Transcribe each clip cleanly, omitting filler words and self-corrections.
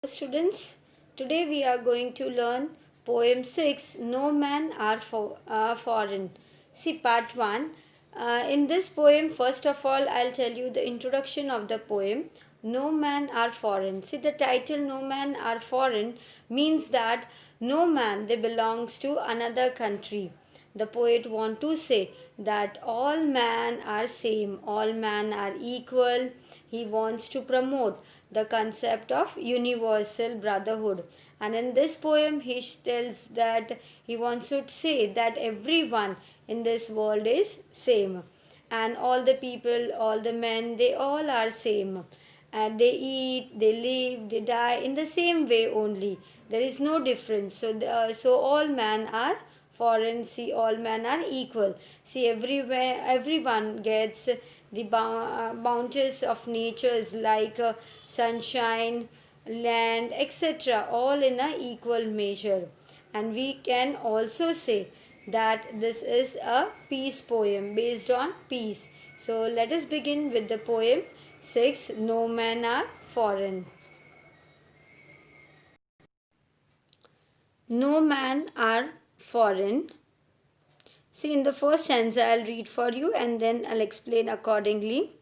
Students, today we are going to learn poem 6 No Man are Foreign. See, part 1. In this poem, first of all, I'll tell you the introduction of the poem No Man are Foreign. See, the title No Man are Foreign means that no man they belongs to another country. The poet want to say that all men are same, all men are equal. He wants to promote the concept of universal brotherhood. And in this poem, he tells that he wants to say that everyone in this world is same, and all the people, all the men, they all are same, and they eat, they live, they die in the same way only. There is no difference. So all men are foreign. See, all men are equal. See, everywhere, everyone gets the bounties of natures like sunshine, land, etc., all in a equal measure. And we can also say that this is a peace poem based on peace. So let us begin with the poem 6 No Men Are Foreign. No man are foreign. See, in the first stanza, I'll read for you and then I'll explain accordingly.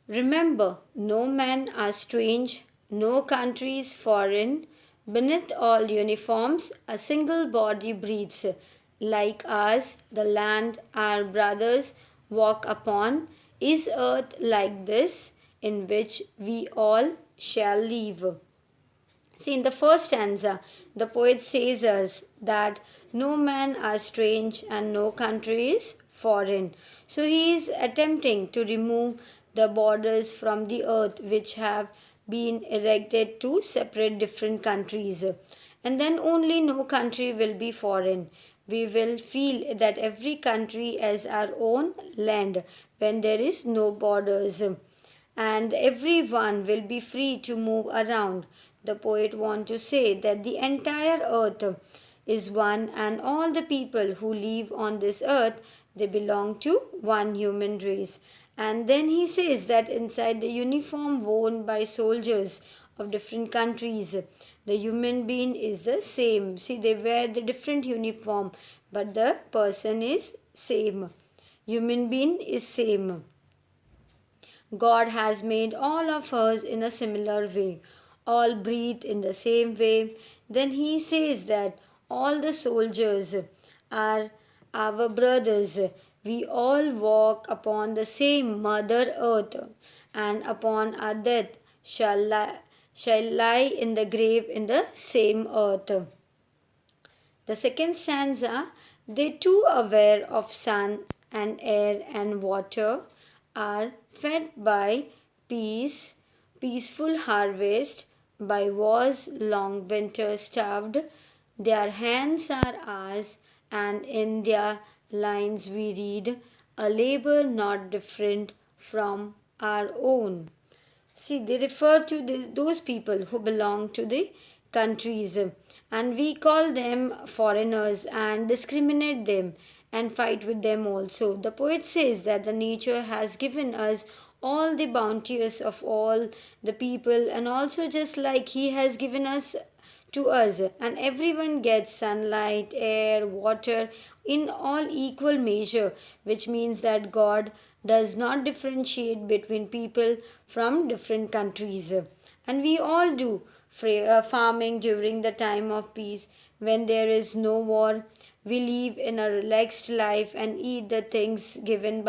Remember, no men are strange, no country is foreign. Beneath all uniforms, a single body breathes. Like us, the land our brothers walk upon is earth like this, in which we all shall live. See, in the first stanza, the poet says us that no man are strange and no country is foreign. So he is attempting to remove the borders from the earth which have been erected to separate different countries. And then only no country will be foreign. We will feel that every country has our own land when there is no borders, and everyone will be free to move around. The poet wants to say that the entire earth is one, and all the people who live on this earth, they belong to one human race. And then he says that inside the uniform worn by soldiers of different countries, the human being is the same. See, they wear the different uniform, but the person is same. Human being is same. God has made all of us in a similar way. All breathe in the same way. Then he says that all the soldiers are our brothers. We all walk upon the same Mother Earth, and upon our death shall lie in the grave in the same earth. The second stanza, they too aware of sun and air and water are fed by peace, peaceful harvest, by war's long winter starved. Their hands are ours, and in their lines we read a labor not different from our own. See, they refer to those people who belong to the countries, and we call them foreigners and discriminate them and fight with them also. The poet says that the nature has given us all the bounties of all the people, and also just like he has given us to us, and everyone gets sunlight, air, water in all equal measure, which means that God does not differentiate between people from different countries. And we all do farming during the time of peace. When there is no war, we live in a relaxed life and eat the things given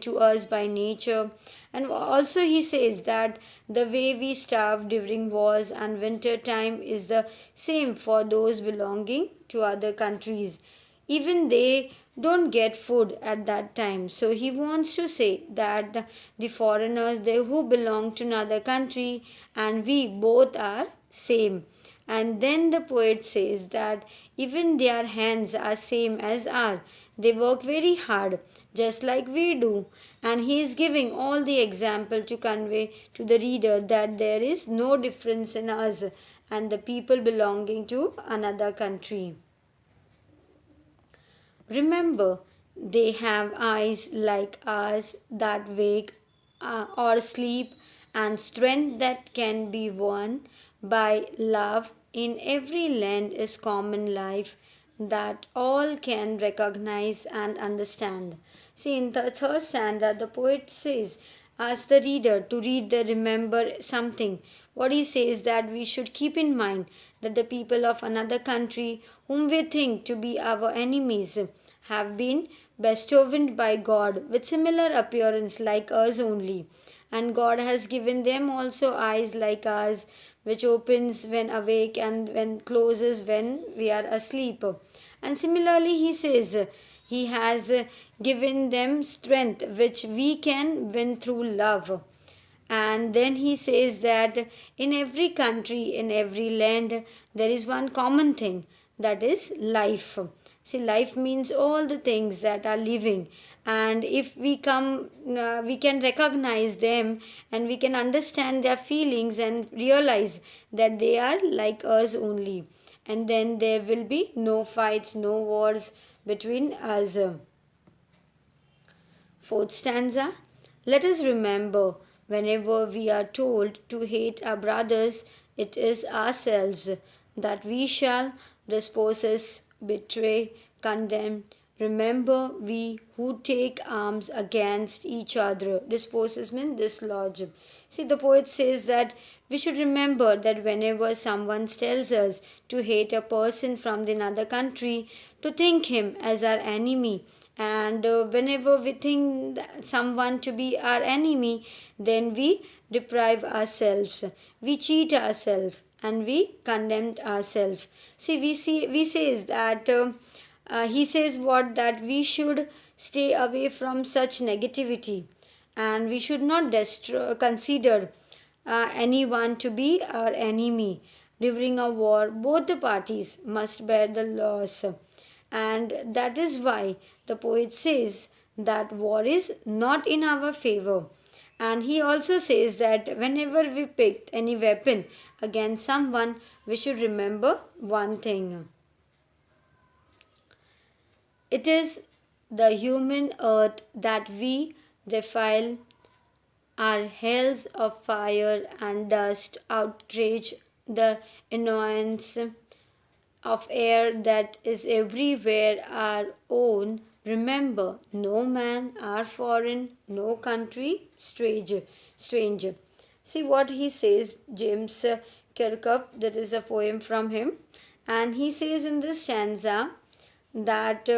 to us by nature. And also he says that the way we starve during wars and winter time is the same for those belonging to other countries. Even they don't get food at that time. So he wants to say that the foreigners, they who belong to another country, and we both are same. And then the poet says that even their hands are same as ours. They work very hard, just like we do. And he is giving all the example to convey to the reader that there is no difference in us and the people belonging to another country. Remember, they have eyes like ours that wake or sleep, and strength that can be won by love in every land is common life that all can recognize and understand. See, in the third stanza, the poet says, ask the reader to read the remember something. What he says that we should keep in mind that the people of another country, whom we think to be our enemies, have been bestowed by God with similar appearance like us only. And God has given them also eyes like ours, which opens when awake and when closes when we are asleep. And similarly, he says, he has given them strength which we can win through love. And then he says that in every country, in every land, there is one common thing, that is life. See, life means all the things that are living, and if we come, we can recognize them and we can understand their feelings and realize that they are like us only. And then there will be no fights, no wars between us. Fourth stanza. Let us remember, whenever we are told to hate our brothers, it is ourselves that we shall dispossess, betray, condemn. Remember, we who take arms against each other, disposes means dislodge. See, the poet says that we should remember that whenever someone tells us to hate a person from another country, to think him as our enemy, and whenever we think someone to be our enemy, then we deprive ourselves, we cheat ourselves, and we condemn ourselves. See, we says that he says what, that we should stay away from such negativity, and we should not consider anyone to be our enemy. During a war, both the parties must bear the loss, and that is why the poet says that war is not in our favor. And he also says that whenever we pick any weapon against someone, we should remember one thing: it is the human earth that we defile. Our hells of fire and dust outrage the annoyance of air that is everywhere our own. Remember, no man are foreign, no country stranger. See what he says, James Kirkup, that is a poem from him. And he says in this stanza that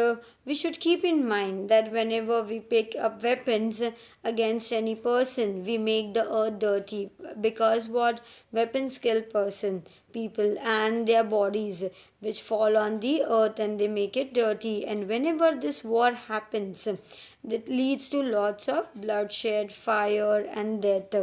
we should keep in mind that whenever we pick up weapons against any person, we make the earth dirty, because what, weapons kill people and their bodies, which fall on the earth and they make it dirty. And whenever this war happens, that leads to lots of bloodshed, fire, and death.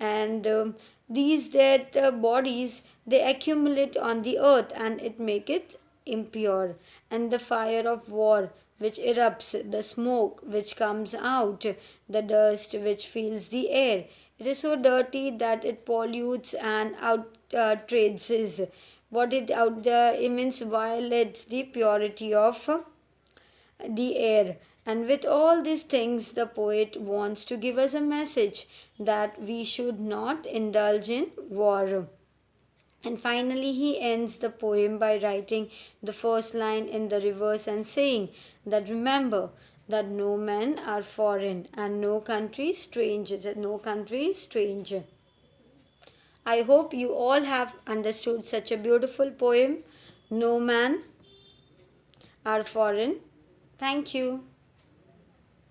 And these dead bodies, they accumulate on the earth and it make it impure. And the fire of war which erupts, the smoke which comes out, the dust which fills the air, it is so dirty that it pollutes and outrages what it out it means violates the purity of the air. And with all these things, the poet wants to give us a message that we should not indulge in war. And finally, he ends the poem by writing the first line in the reverse and saying that remember that no men are foreign and no country strange. That no country is strange. I hope you all have understood such a beautiful poem. No man are foreign. Thank you.